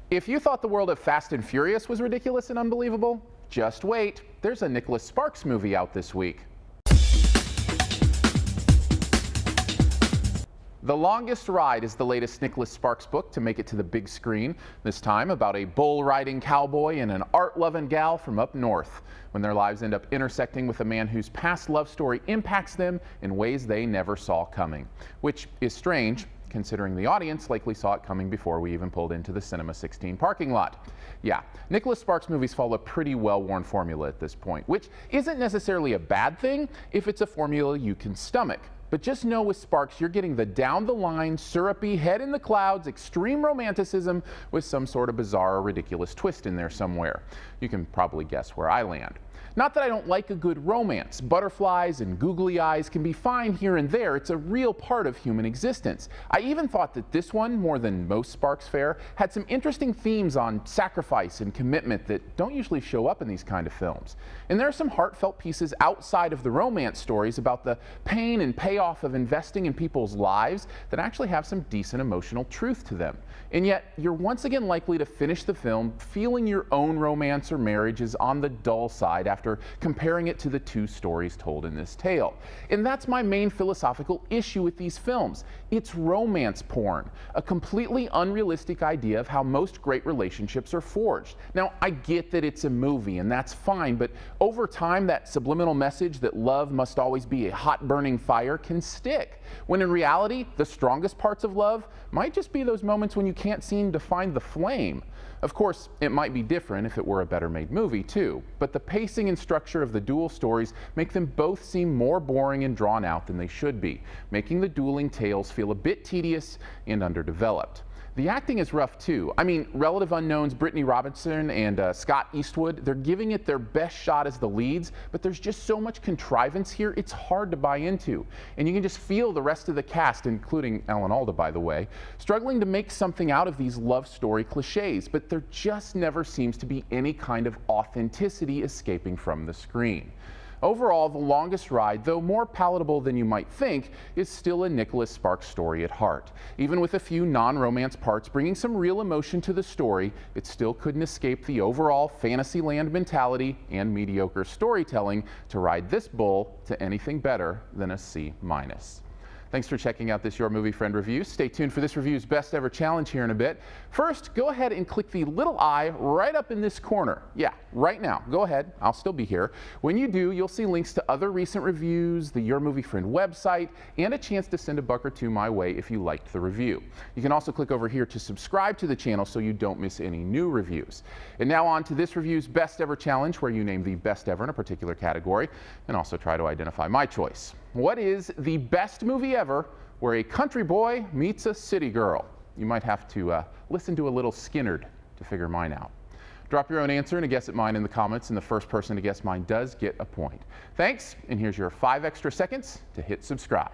If you thought the world of Fast and Furious was ridiculous and unbelievable, just wait. There's a Nicholas Sparks movie out this week. The Longest Ride is the latest Nicholas Sparks book to make it to the big screen, this time about a bull-riding cowboy and an art-loving gal from up north, when their lives end up intersecting with a man whose past love story impacts them in ways they never saw coming. Which is strange, considering the audience likely saw it coming before we even pulled into the Cinema 16 parking lot. Yeah, Nicholas Sparks movies follow a pretty well-worn formula at this point, which isn't necessarily a bad thing if it's a formula you can stomach. But just know with Sparks, you're getting the down-the-line, syrupy, head-in-the-clouds, extreme romanticism with some sort of bizarre or ridiculous twist in there somewhere. You can probably guess where I land. Not that I don't like a good romance. Butterflies and googly eyes can be fine here and there. It's a real part of human existence. I even thought that this one, more than most Sparks fare, had some interesting themes on sacrifice and commitment that don't usually show up in these kind of films. And there are some heartfelt pieces outside of the romance stories about the pain and payoff of investing in people's lives that actually have some decent emotional truth to them. And yet, you're once again likely to finish the film feeling your own romance or marriage is on the dull side after comparing it to the two stories told in this tale. And that's my main philosophical issue with these films. It's romance porn, a completely unrealistic idea of how most great relationships are forged. Now, I get that it's a movie, and that's fine, but over time, that subliminal message that love must always be a hot burning fire can stick, when in reality, the strongest parts of love might just be those moments when you can't seem to find the flame. Of course, it might be different if it were a better made movie too, but the pacing and structure of the dual stories make them both seem more boring and drawn out than they should be, making the dueling tales feel a bit tedious and underdeveloped. The acting is rough too. I mean, relative unknowns Brittany Robinson and Scott Eastwood, they're giving it their best shot as the leads, but there's just so much contrivance here, it's hard to buy into. And you can just feel the rest of the cast, including Alan Alda, by the way, struggling to make something out of these love story cliches, but there just never seems to be any kind of authenticity escaping from the screen. Overall, The Longest Ride, though more palatable than you might think, is still a Nicholas Sparks story at heart. Even with a few non-romance parts bringing some real emotion to the story, it still couldn't escape the overall Fantasyland mentality and mediocre storytelling to ride this bull to anything better than a C-. Thanks for checking out this Your Movie Friend review. Stay tuned for this review's Best Ever Challenge here in a bit. First, go ahead and click the little eye right up in this corner. Yeah, right now. Go ahead. I'll still be here. When you do, you'll see links to other recent reviews, the Your Movie Friend website, and a chance to send a buck or two my way if you liked the review. You can also click over here to subscribe to the channel so you don't miss any new reviews. And now on to this review's Best Ever Challenge, where you name the best ever in a particular category and also try to identify my choice. What is the best movie ever where a country boy meets a city girl? You might have to listen to a little Skinnerd to figure mine out. Drop your own answer and a guess at mine in the comments, and the first person to guess mine does get a point. Thanks, and here's your 5 extra seconds to hit subscribe.